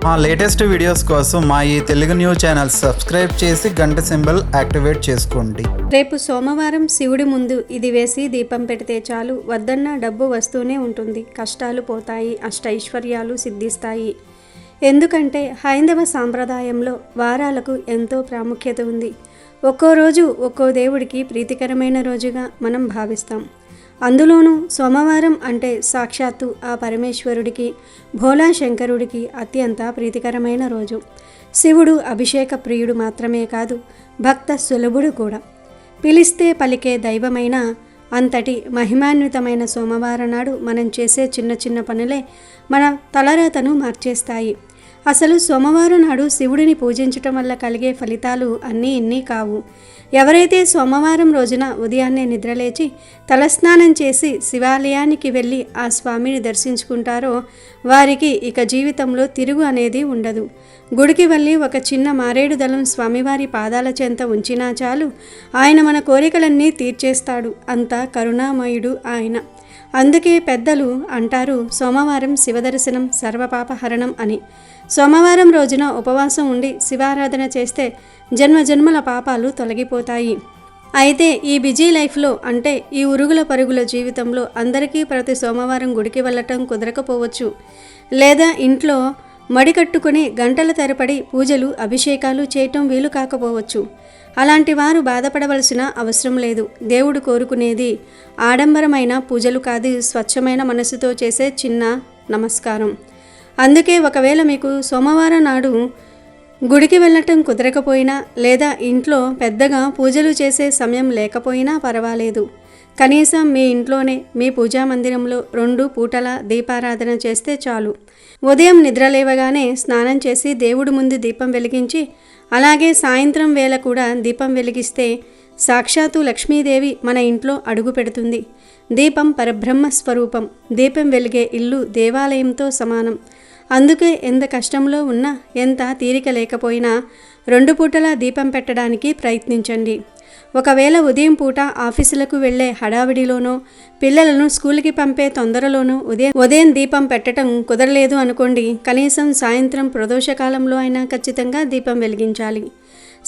మా latest videos కోసం మా ఈ తెలుగు న్యూస్ ఛానల్ సబ్స్క్రైబ్ చేసి గంట సింబల్ యాక్టివేట్ చేసుకోండి. రేపు సోమవారం శివుడి ముందు ఇది వేసి దీపం పెడితే చాలు, వద్దన్న డబ్బు వస్తూనే ఉంటుంది, కష్టాలు పోతాయి, అష్టైశ్వర్యాలు సిద్ధిస్తాయి. ఎందుకంటే హైందవ సాంప్రదాయంలో వారాలకు ఎంతో ప్రాముఖ్యత ఉంది. ఒక్కో రోజు ఒక్కో దేవుడికి ప్రీతికరమైన రోజుగా మనం భావిస్తాం. అందులోనూ సోమవారం అంటే సాక్షాత్తు ఆ పరమేశ్వరుడికి, భోలా శంకరుడికి అత్యంత ప్రీతికరమైన రోజు. శివుడు అభిషేక ప్రియుడు మాత్రమే కాదు, భక్త సులభుడు కూడా. పిలిస్తే పలికే దైవమైన అంతటి మహిమాన్వితమైన సోమవారం నాడు మనం చేసే చిన్న చిన్న పనులే మన తలరాతను మార్చేస్తాయి. అసలు సోమవారం నాడు శివుడిని పూజించటం వల్ల కలిగే ఫలితాలు అన్నీ ఇన్ని కావు. ఎవరైతే సోమవారం రోజున ఉదయాన్నే నిద్రలేచి తలస్నానం చేసి శివాలయానికి వెళ్ళి ఆ స్వామిని దర్శించుకుంటారో వారికి ఇక జీవితంలో తిరుగు అనేది ఉండదు. గుడికి వెళ్ళి ఒక చిన్న మారేడు దళం స్వామివారి పాదాల చెంత ఉంచినా చాలు, ఆయన మన కోరికలన్నీ తీర్చేస్తాడు. అంత కరుణామయుడు ఆయన. అందుకే పెద్దలు అంటారు, సోమవారం శివదర్శనం సర్వపాపహరణం అని. సోమవారం రోజున ఉపవాసం ఉండి శివారాధన చేస్తే జన్మజన్మల పాపాలు తొలగిపోతాయి. అయితే ఈ బిజీ లైఫ్లో, అంటే ఈ ఉరుగుల పరుగుల జీవితంలో అందరికీ ప్రతి సోమవారం గుడికి వెళ్ళటం కుదరకపోవచ్చు. లేదా ఇంట్లో మడికట్టుకుని గంటల తరబడి పూజలు అభిషేకాలు చేయటం వీలు కాకపోవచ్చు. అలాంటి వారు బాధపడవలసిన అవసరం లేదు. దేవుడు కోరుకునేది ఆడంబరమైన పూజలు కాదు, స్వచ్ఛమైన మనసుతో చేసే చిన్న నమస్కారం. అందుకే ఒకవేళ మీకు సోమవారం నాడు గుడికి వెళ్ళటం కుదరకపోయినా, లేదా ఇంట్లో పెద్దగా పూజలు చేసే సమయం లేకపోయినా పర్వాలేదు. కనీసం మీ ఇంట్లోనే మీ పూజా మందిరంలో 2 పూటల దీపారాధన చేస్తే చాలు. ఉదయం నిద్రలేవగానే స్నానం చేసి దేవుడి ముందు దీపం వెలిగించి, అలాగే సాయంత్రం వేళ కూడా దీపం వెలిగిస్తే సాక్షాత్తు లక్ష్మీదేవి మన ఇంట్లో అడుగు పెడుతుంది. దీపం పరబ్రహ్మ స్వరూపం. దీపం వెలిగే ఇల్లు దేవాలయంతో సమానం. అందుకే ఎంత కష్టంలో ఉన్నా, ఎంత తీరిక లేకపోయినా 2 పూటల దీపం పెట్టడానికి ప్రయత్నించండి. ఒకవేళ ఉదయం పూట ఆఫీసులకు వెళ్ళే హడావిడిలోనో, పిల్లలను స్కూల్కి పంపే తొందరలోనో ఉదయం దీపం పెట్టడం కుదరలేదు అనుకోండి, కనీసం సాయంత్రం ప్రదోషకాలంలో అయినా ఖచ్చితంగా దీపం వెలిగించాలి.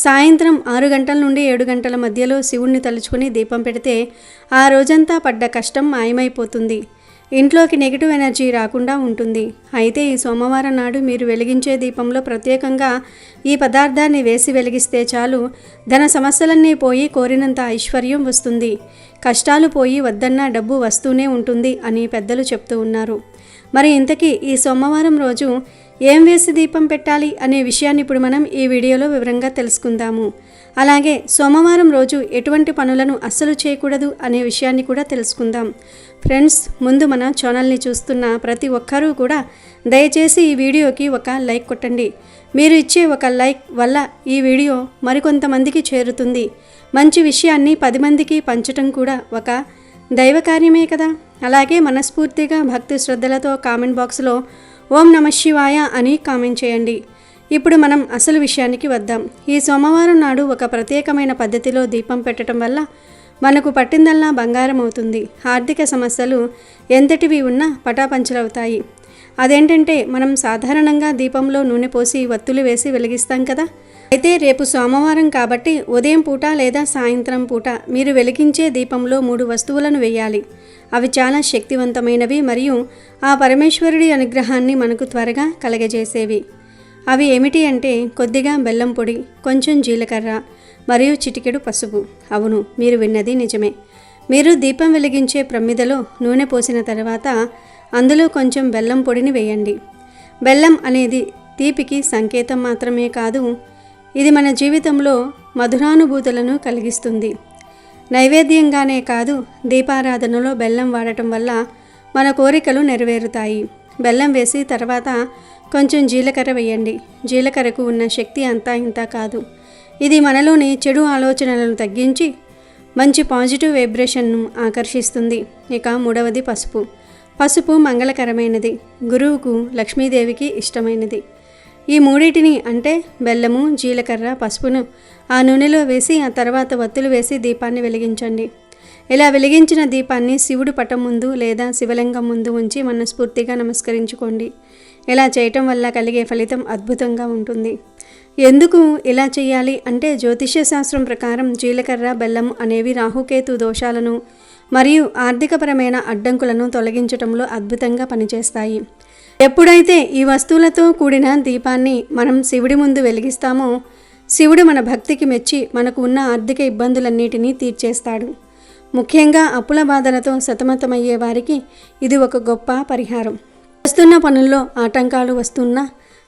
సాయంత్రం 6 గంటల నుండి 7 గంటల మధ్యలో శివుణ్ణి తలుచుకుని దీపం పెడితే ఆ రోజంతా పడ్డ కష్టం మాయమైపోతుంది. ఇంట్లోకి నెగిటివ్ ఎనర్జీ రాకుండా ఉంటుంది. అయితే ఈ సోమవారం నాడు మీరు వెలిగించే దీపంలో ప్రత్యేకంగా ఈ పదార్థాన్ని వేసి వెలిగిస్తే చాలు, ధన సమస్యలన్నీ పోయి కోరినంత ఐశ్వర్యం వస్తుంది, కష్టాలు పోయి వద్దన్న డబ్బు వస్తూనే ఉంటుంది అని పెద్దలు చెప్తూ ఉన్నారు. మరి ఇంతకీ ఈ సోమవారం రోజు ఏం వేసి దీపం పెట్టాలి అనే విషయాన్ని ఇప్పుడు మనం ఈ వీడియోలో వివరంగా తెలుసుకుందాము. అలాగే సోమవారం రోజు ఎటువంటి పనులను అస్సలు చేయకూడదు అనే విషయాన్ని కూడా తెలుసుకుందాం. ఫ్రెండ్స్, ముందు మన ఛానల్ని చూస్తున్న ప్రతి ఒక్కరూ కూడా దయచేసి ఈ వీడియోకి ఒక లైక్ కొట్టండి. మీరు ఇచ్చే ఒక లైక్ వల్ల ఈ వీడియో మరికొంతమందికి చేరుతుంది. మంచి విషయాన్ని 10 మందికి పంచటం కూడా ఒక దైవ కార్యమే కదా. అలాగే మనస్ఫూర్తిగా భక్తి శ్రద్ధలతో కామెంట్ బాక్స్లో ఓం నమః శివాయ అని కామెంట్ చేయండి. ఇప్పుడు మనం అసలు విషయానికి వద్దాం. ఈ సోమవారం నాడు ఒక ప్రత్యేకమైన పద్ధతిలో దీపం పెట్టడం వల్ల మనకు పట్టిందల్లా బంగారం అవుతుంది. ఆర్థిక సమస్యలు ఎంతటివి ఉన్నా పటాపంచలవుతాయి. అదేంటంటే, మనం సాధారణంగా దీపంలో నూనె పోసి వత్తులు వేసి వెలిగిస్తాం కదా. అయితే రేపు సోమవారం కాబట్టి ఉదయం పూట లేదా సాయంత్రం పూట మీరు వెలిగించే దీపంలో 3 వస్తువులను వేయాలి. అవి చాలా శక్తివంతమైనవి మరియు ఆ పరమేశ్వరుడి అనుగ్రహాన్ని మనకు త్వరగా కలగజేసేవి. అవి ఏమిటి అంటే, కొద్దిగా బెల్లం పొడి, కొంచెం జీలకర్ర మరియు చిటికెడు పసుపు. అవును, మీరు విన్నది నిజమే. మీరు దీపం వెలిగించే ప్రమిదలో నూనె పోసిన తర్వాత అందులో కొంచెం బెల్లం పొడిని వేయండి. బెల్లం అనేది తీపికి సంకేతం మాత్రమే కాదు, ఇది మన జీవితంలో మధురానుభూతులను కలిగిస్తుంది. నైవేద్యంగానే కాదు, దీపారాధనలో బెల్లం వాడటం వల్ల మన కోరికలు నెరవేరుతాయి. బెల్లం వేసి తర్వాత కొంచెం జీలకర్ర వేయండి. జీలకర్రకు ఉన్న శక్తి అంతా ఇంత కాదు. ఇది మనలోని చెడు ఆలోచనలను తగ్గించి మంచి పాజిటివ్ వైబ్రేషన్ను ఆకర్షిస్తుంది. ఇక 3వది పసుపు. పసుపు మంగళకరమైనది, గురువుకు, లక్ష్మీదేవికి ఇష్టమైనది. ఈ మూడింటిని అంటే బెల్లము, జీలకర్ర, పసుపును ఆ నూనెలో వేసి ఆ తర్వాత వత్తులు వేసి దీపాన్ని వెలిగించండి. ఇలా వెలిగించిన దీపాన్ని శివుడి పటం ముందు లేదా శివలింగం ముందు ఉంచి మనస్ఫూర్తిగా నమస్కరించుకోండి. ఇలా చేయటం వల్ల కలిగే ఫలితం అద్భుతంగా ఉంటుంది. ఎందుకు ఇలా చేయాలి అంటే జ్యోతిష్య శాస్త్రం ప్రకారం జీలకర్ర, బెల్లం అనేవి రాహుకేతు దోషాలను మరియు ఆర్థికపరమైన అడ్డంకులను తొలగించడంలో అద్భుతంగా పనిచేస్తాయి. ఎప్పుడైతే ఈ వస్తువులతో కూడిన దీపాన్ని మనం శివుడి ముందు వెలిగిస్తామో శివుడు మన భక్తికి మెచ్చి మనకు ఉన్న ఆర్థిక ఇబ్బందులన్నిటినీ తీర్చేస్తాడు. ముఖ్యంగా అప్పుల బాధలతో సతమతమయ్యే వారికి ఇది ఒక గొప్ప పరిహారం. వస్తున్న పనుల్లో ఆటంకాలు వస్తున్నా,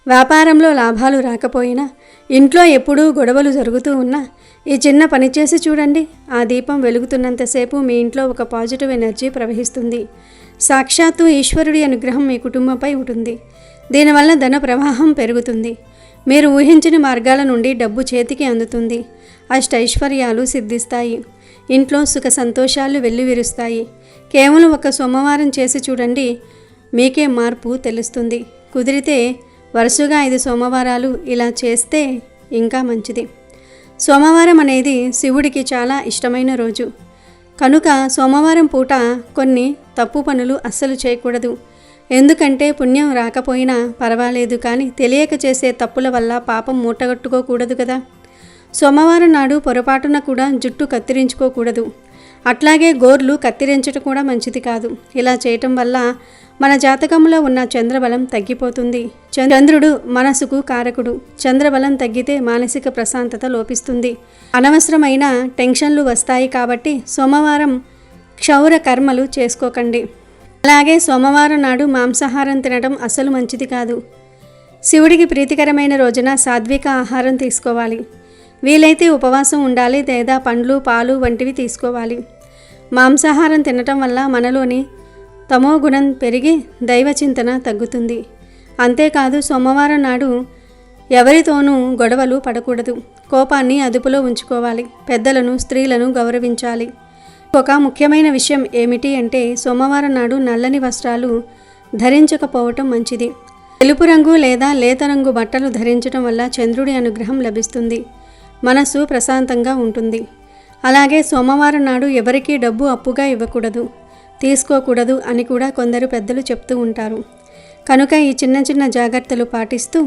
వ్యాపారంలో లాభాలు రాకపోయినా, ఇంట్లో ఎప్పుడూ గొడవలు జరుగుతూ ఉన్నా ఈ చిన్న పని చేసి చూడండి. ఆ దీపం వెలుగుతున్నంతసేపు మీ ఇంట్లో ఒక పాజిటివ్ ఎనర్జీ ప్రవహిస్తుంది. సాక్షాత్తు ఈశ్వరుడి అనుగ్రహం మీ కుటుంబంపై ఉంటుంది. దీనివల్ల ధన ప్రవాహం పెరుగుతుంది. మీరు ఊహించని మార్గాల నుండి డబ్బు చేతికి అందుతుంది. అష్టైశ్వర్యాలు సిద్ధిస్తాయి. ఇంట్లో సుఖ సంతోషాలు వెల్లివిరుస్తాయి. కేవలం ఒక సోమవారం చేసి చూడండి, మీకే మార్పు తెలుస్తుంది. కుదిరితే వరుసగా 5 సోమవారాలు ఇలా చేస్తే ఇంకా మంచిది. సోమవారం అనేది శివుడికి చాలా ఇష్టమైన రోజు కనుక సోమవారం పూట కొన్ని తప్పు పనులు అస్సలు చేయకూడదు. ఎందుకంటే పుణ్యం రాకపోయినా పర్వాలేదు, కానీ తెలియక చేసే తప్పుల వల్ల పాపం మూటగట్టుకోకూడదు కదా. సోమవారం నాడు పొరపాటున కూడా జుట్టు కత్తిరించుకోకూడదు. అట్లాగే గోర్లు కత్తిరించడం కూడా మంచిది కాదు. ఇలా చేయటం వల్ల మన జాతకంలో ఉన్న చంద్రబలం తగ్గిపోతుంది. చంద్రుడు మనసుకు కారకుడు. చంద్రబలం తగ్గితే మానసిక ప్రశాంతత లోపిస్తుంది. అనవసరమైన టెన్షన్లు వస్తాయి. కాబట్టి సోమవారం క్షౌర కర్మలు చేసుకోకండి. అలాగే సోమవారం నాడు మాంసాహారం తినడం అసలు మంచిది కాదు. శివుడికి ప్రీతికరమైన రోజున సాత్విక ఆహారం తీసుకోవాలి. వీలైతే ఉపవాసం ఉండాలి లేదా పండ్లు, పాలు వంటివి తీసుకోవాలి. మాంసాహారం తినటం వల్ల మనలోని తమో గుణం పెరిగి దైవచింతన తగ్గుతుంది. అంతేకాదు సోమవారం నాడు ఎవరితోనూ గొడవలు పడకూడదు. కోపాన్ని అదుపులో ఉంచుకోవాలి. పెద్దలను, స్త్రీలను గౌరవించాలి. ఒక ముఖ్యమైన విషయం ఏమిటి అంటే సోమవారం నాడు నల్లని వస్త్రాలు ధరించకపోవటం మంచిది. తెలుపు రంగు లేదా లేత రంగు బట్టలు ధరించడం వల్ల చంద్రుడి అనుగ్రహం లభిస్తుంది. మనసు ప్రశాంతంగా ఉంటుంది. అలాగే సోమవారం నాడు ఎవరికీ డబ్బు అప్పుగా ఇవ్వకూడదు, తీసుకోకూడదు అని కూడా కొందరు పెద్దలు చెప్తూ ఉంటారు. కనుక ఈ చిన్న చిన్న జాగ్రత్తలు పాటిస్తూ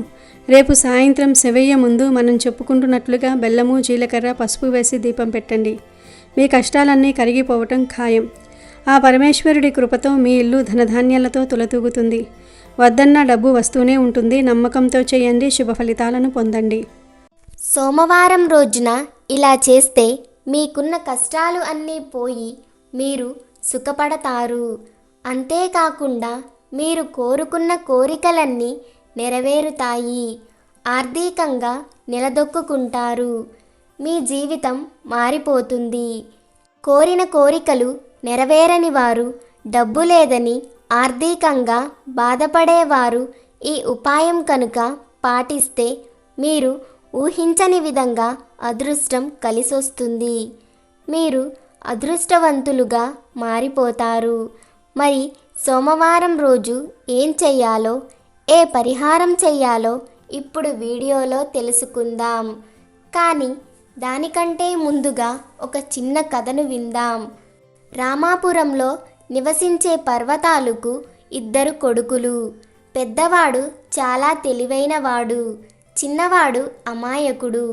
రేపు సాయంత్రం శివయ్య ముందు మనం చెప్పుకుంటున్నట్లుగా బెల్లము, జీలకర్ర, పసుపు వేసి దీపం పెట్టండి. మీ కష్టాలన్నీ కరిగిపోవటం ఖాయం. ఆ పరమేశ్వరుడి కృపతో మీ ఇల్లు ధనధాన్యాలతో తులతూగుతుంది. వద్దన్న డబ్బు వస్తూనే ఉంటుంది. నమ్మకంతో చేయండి, శుభ ఫలితాలను పొందండి. సోమవారం రోజున ఇలా చేస్తే మీకున్న కష్టాలు అన్నీ పోయి మీరు సుఖపడతారు. అంతేకాకుండా మీరు కోరుకున్న కోరికలన్నీ నెరవేరుతాయి. ఆర్థికంగా నిలదొక్కుంటారు. మీ జీవితం మారిపోతుంది. కోరిన కోరికలు నెరవేరని వారు, డబ్బు లేదని ఆర్థికంగా బాధపడేవారు ఈ ఉపాయం కనుక పాటిస్తే మీరు ఊహించని విధంగా అదృష్టం కలిసొస్తుంది. మీరు అదృష్టవంతులుగా మారిపోతారు. మరి సోమవారం రోజు ఏం చెయ్యాలో, ఏ పరిహారం చెయ్యాలో ఇప్పుడు వీడియోలో తెలుసుకుందాం. కానీ దానికంటే ముందుగా ఒక చిన్న కథను విందాం. రామాపురంలో నివసించే పర్వతాలుకు 2 కొడుకులు. పెద్దవాడు చాలా తెలివైనవాడు, చిన్నవాడు అమాయకుడు.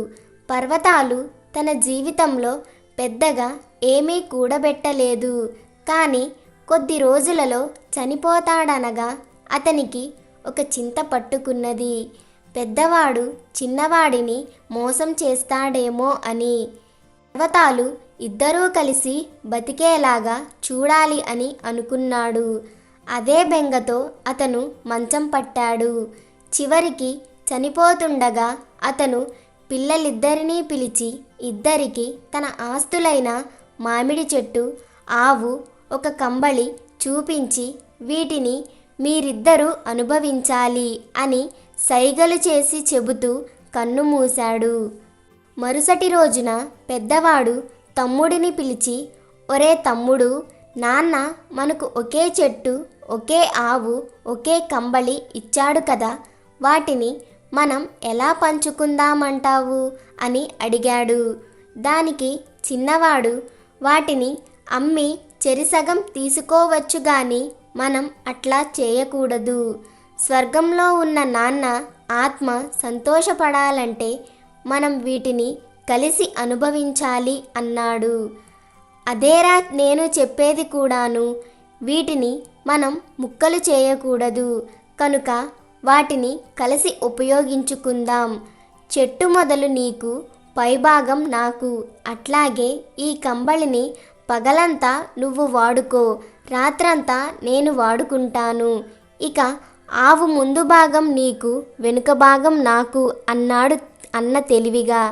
పర్వతాలు తన జీవితంలో పెద్దగా ఏమీ కూడబెట్టలేదు. కానీ కొద్ది రోజులలో చనిపోతాడనగా అతనికి ఒక చింత పట్టుకున్నది. పెద్దవాడు చిన్నవాడిని మోసం చేస్తాడేమో అని. పర్వతాలు 2 కలిసి బతికేలాగా చూడాలి అని అనుకున్నాడు. అదే బెంగతో అతను మంచం పట్టాడు. చివరికి చనిపోతుండగా అతను పిల్లలిద్దరినీ పిలిచి ఇద్దరికి తన ఆస్తులైన మామిడి చెట్టు, ఆవు, ఒక కంబళి చూపించి వీటిని మీరిద్దరూ అనుభవించాలి అని సైగలు చేసి చెబుతూ కన్ను మూశాడు. మరుసటి రోజున పెద్దవాడు తమ్ముడిని పిలిచి, ఒరే తమ్ముడు, నాన్న మనకు ఒకే చెట్టు, ఒకే ఆవు, ఒకే కంబళి ఇచ్చాడు కదా, వాటిని మనం ఎలా పంచుకుందామంటావు అని అడిగాడు. దానికి చిన్నవాడు, వాటిని అమ్మి చెరిసగం తీసుకోవచ్చు గాని మనం అట్లా చేయకూడదు. స్వర్గంలో ఉన్న నాన్న ఆత్మ సంతోషపడాలంటే మనం వీటిని కలిసి అనుభవించాలి అన్నాడు. అదేరా నేను చెప్పేది కూడాను. వీటిని మనం ముక్కలు చేయకూడదు, కనుక వాటిని కలిసి ఉపయోగించుకుందాం. చెట్టు మొదలు నీకు, పైభాగం నాకు. అట్లాగే ఈ కంబళిని పగలంతా నువ్వు వాడుకో, రాత్రంతా నేను వాడుకుంటాను. ఇక ఆవు ముందు భాగం నీకు, వెనుక భాగం నాకు అన్నాడు అన్న తెలివిగా.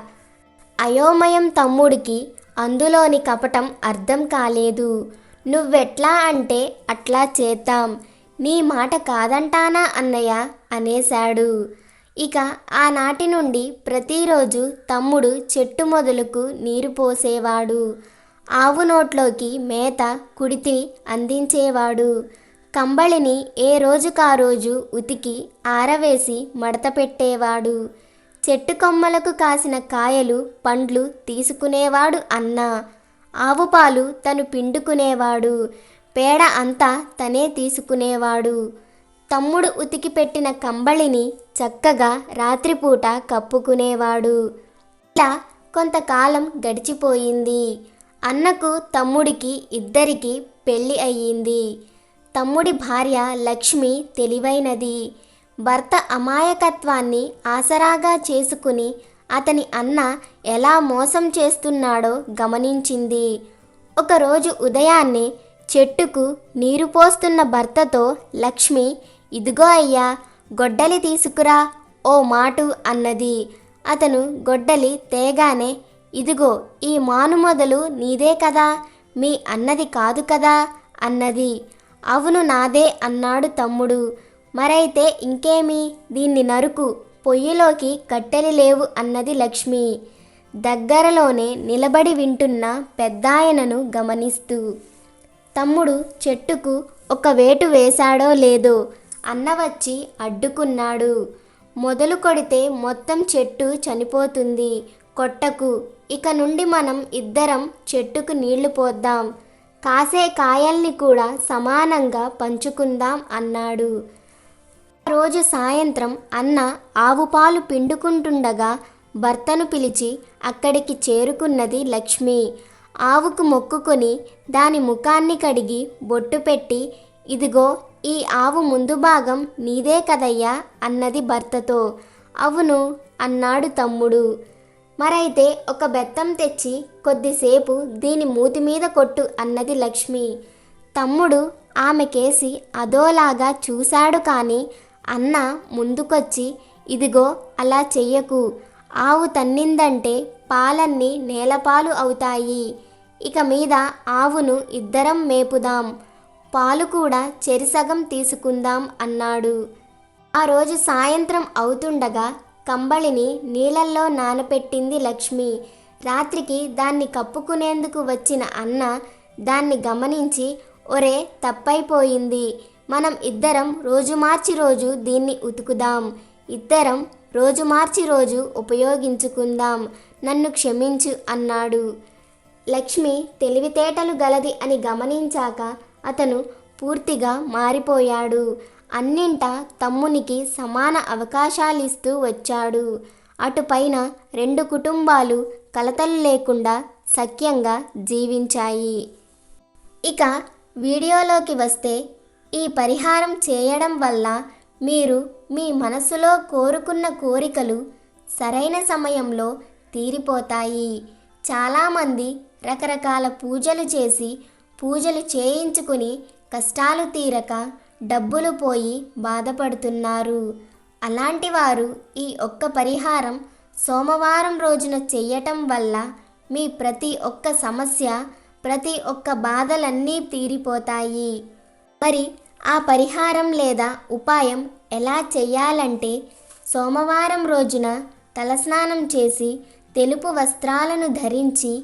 అయోమయం తమ్ముడికి అందులోని కపటం అర్థం కాలేదు. నువ్వెట్లా అంటే అట్లా చేద్దాం, నీ మాట కాదంటానా అన్నయ్య అనేశాడు. ఇక ఆనాటి నుండి ప్రతిరోజు తమ్ముడు చెట్టు మొదలుకు నీరు పోసేవాడు. ఆవు నోట్లోకి మేత, కుడితి అందించేవాడు. కంబళిని ఏ రోజుకా రోజు ఉతికి ఆరవేసి మడత పెట్టేవాడు. చెట్టు కొమ్మలకు కాసిన కాయలు, పండ్లు తీసుకునేవాడు అన్న. ఆవు పాలు తను పిండుకునేవాడు. పేడ అంతా తనే తీసుకునేవాడు. తమ్ముడు ఉతికి పెట్టిన కంబళిని చక్కగా రాత్రిపూట కప్పుకునేవాడు. ఇలా కొంతకాలం గడిచిపోయింది. అన్నకు తమ్ముడికి ఇద్దరికి పెళ్ళి అయ్యింది. తమ్ముడి భార్య లక్ష్మి తెలివైనది. భర్త అమాయకత్వాన్ని ఆసరాగా చేసుకుని అతని అన్న ఎలా మోసం చేస్తున్నాడో గమనించింది. ఒకరోజు ఉదయాన్నే చెట్టుకు నీరు పోస్తున్న భర్తతో లక్ష్మి, ఇదిగో అయ్యా, గొడ్డలి తీసుకురా ఓ మాటు అన్నది. అతను గొడ్డలి తేగానే, ఇదిగో ఈ మాను మొదలు నీదే కదా, మీ అన్నది కాదు కదా అన్నది. అవును నాదే అన్నాడు తమ్ముడు. మరైతే ఇంకేమి, దీన్ని నరుకు, పొయ్యిలోకి కట్టెలు లేవు అన్నది లక్ష్మి, దగ్గరలోనే నిలబడి వింటున్న పెద్దాయనను గమనిస్తూ. తమ్ముడు చెట్టుకు ఒక వేటు వేశాడో లేదో అన్న వచ్చి అడ్డుకున్నాడు. మొదలు కొడితే మొత్తం చెట్టు చనిపోతుంది, కొట్టకు. ఇక నుండి మనం ఇద్దరం చెట్టుకు నీళ్లు పోద్దాం, కాసే కాయల్ని కూడా సమానంగా పంచుకుందాం అన్నాడు. రోజు సాయంత్రం అన్న ఆవు పాలు పిండుకుంటుండగా భర్తను పిలిచి అక్కడికి చేరుకున్నది లక్ష్మి. ఆవుకు మొక్కుకొని దాని ముఖాన్ని కడిగి బొట్టు పెట్టి, ఇదిగో ఈ ఆవు ముందు భాగం నీదే కదయ్యా అన్నది భర్తతో. అవును అన్నాడు తమ్ముడు. మరైతే ఒక బెత్తం తెచ్చి కొద్దిసేపు దీని మూతి మీద కొట్టు అన్నది లక్ష్మి. తమ్ముడు ఆమెకేసి అదోలాగా చూశాడు. కానీ అన్న ముందుకొచ్చి, ఇదిగో అలా చెయ్యకు, ఆవు తన్నిందంటే పాలన్నీ నేలపాలు అవుతాయి. ఇక మీద ఆవును ఇద్దరం మేపుదాం, పాలు కూడా చెరిసగం తీసుకుందాం అన్నాడు. ఆ రోజు సాయంత్రం అవుతుండగా కంబళిని నీళ్ళల్లో నానపెట్టింది లక్ష్మి. రాత్రికి దాన్ని కప్పుకునేందుకు వచ్చిన అన్న దాన్ని గమనించి, ఒరే తప్పైపోయింది, మనం ఇద్దరం రోజు మార్చి రోజు దీన్ని ఉతుకుదాం, ఇద్దరం రోజు మార్చి రోజు ఉపయోగించుకుందాం, నన్ను క్షమించు అన్నాడు. లక్ష్మి తెలివితేటలు గలది అని గమనించాక అతను పూర్తిగా మారిపోయాడు. అన్నింటా తమ్మునికి సమాన అవకాశాలిస్తూ వచ్చాడు. అటుపైన రెండు కుటుంబాలు కలతలు లేకుండా సఖ్యంగా జీవించాయి. ఇక వీడియోలోకి వస్తే, ఈ పరిహారం చేయడం వల్ల మీరు మీ మనసులో కోరుకున్న కోరికలు సరైన సమయంలో తీరిపోతాయి. చాలామంది రకరకాల పూజలు చేసి పూజలు చేయించుకుని కష్టాలు తీరక డబ్బులు పోయి బాధపడుతున్నారు. అలాంటి వారు ఈ ఒక్క పరిహారం సోమవారం రోజున చెయ్యటం వల్ల మీ ప్రతి ఒక్క సమస్య, ప్రతి ఒక్క బాధలన్నీ తీరిపోతాయి. మరి ఆ పరిహారం లేదా ఉపాయం ఎలా చెయ్యాలంటే, సోమవారం రోజున తలస్నానం చేసి తెలుపు వస్త్రాలను ధరించి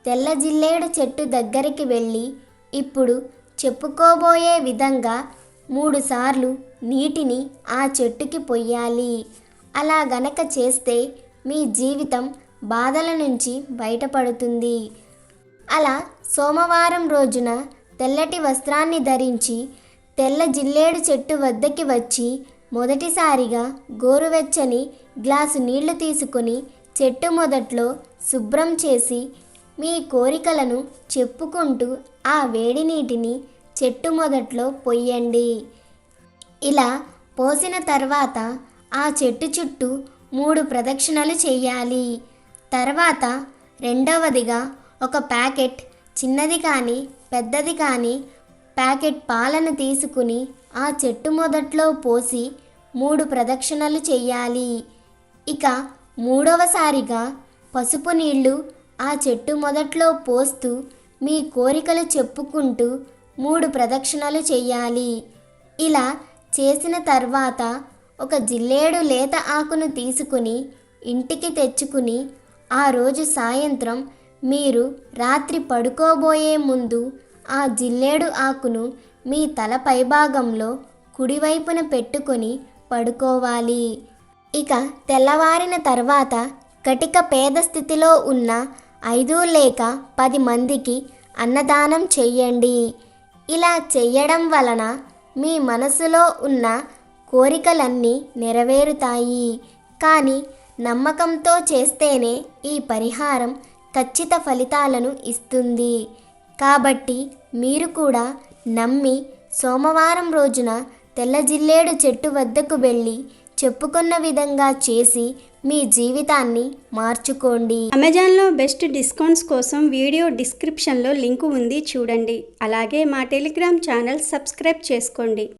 తెల్ల జిల్లేడు చెట్టు దగ్గరికి వెళ్ళి ఇప్పుడు చెప్పుకోబోయే విధంగా 3 సార్లు నీటిని ఆ చెట్టుకి పొయ్యాలి. అలా గనక చేస్తే మీ జీవితం బాధల నుంచి బయటపడుతుంది. అలా సోమవారం రోజున తెల్లటి వస్త్రాన్ని ధరించి తెల్ల జిల్లేడు చెట్టు వద్దకి వచ్చి మొదటిసారిగా గోరువెచ్చని గ్లాసు నీళ్లు తీసుకొని చెట్టు మొదట్లో శుభ్రం చేసి మీ కోరికలను చెప్పుకుంటూ ఆ వేడి నీటిని చెట్టు మొదట్లో పొయ్యండి. ఇలా పోసిన తర్వాత ఆ చెట్టు చుట్టూ 3 ప్రదక్షిణలు చేయాలి. తర్వాత రెండవదిగా ఒక ప్యాకెట్ చిన్నది కానీ పెద్దది కానీ ప్యాకెట్ పాలను తీసుకుని ఆ చెట్టు మొదట్లో పోసి 3 ప్రదక్షిణలు చేయాలి. ఇక మూడవసారిగా పసుపు నీళ్లు ఆ చెట్టు మొదట్లో పోస్తూ మీ కోరికలు చెప్పుకుంటూ 3 ప్రదక్షిణలు చేయాలి. ఇలా చేసిన తర్వాత ఒక జిల్లేడు లేత ఆకును తీసుకుని ఇంటికి తెచ్చుకుని ఆ రోజు సాయంత్రం మీరు రాత్రి పడుకోబోయే ముందు ఆ జిల్లేడు ఆకును మీ తల పైభాగంలో కుడివైపున పెట్టుకొని పడుకోవాలి. ఇక తెల్లవారిన తర్వాత కటిక పేద స్థితిలో ఉన్న 5 లేక 10 మందికి అన్నదానం చెయ్యండి. ఇలా చెయ్యడం వలన మీ మనసులో ఉన్న కోరికలన్నీ నెరవేరుతాయి. కానీ నమ్మకంతో చేస్తేనే ఈ పరిహారం ఖచ్చిత ఫలితాలను ఇస్తుంది. కాబట్టి మీరు కూడా నమ్మి సోమవారం రోజున తెల్ల జిల్లేడు చెట్టు వద్దకు వెళ్ళి చెప్పుకున్న విధంగా చేసి మీ జీవితాన్ని మార్చుకోండి. అమెజాన్లో బెస్ట్ డిస్కౌంట్స్ కోసం వీడియో డిస్క్రిప్షన్లో లింకు ఉంది చూడండి. అలాగే మా టెలిగ్రామ్ ఛానల్ సబ్స్క్రైబ్ చేసుకోండి.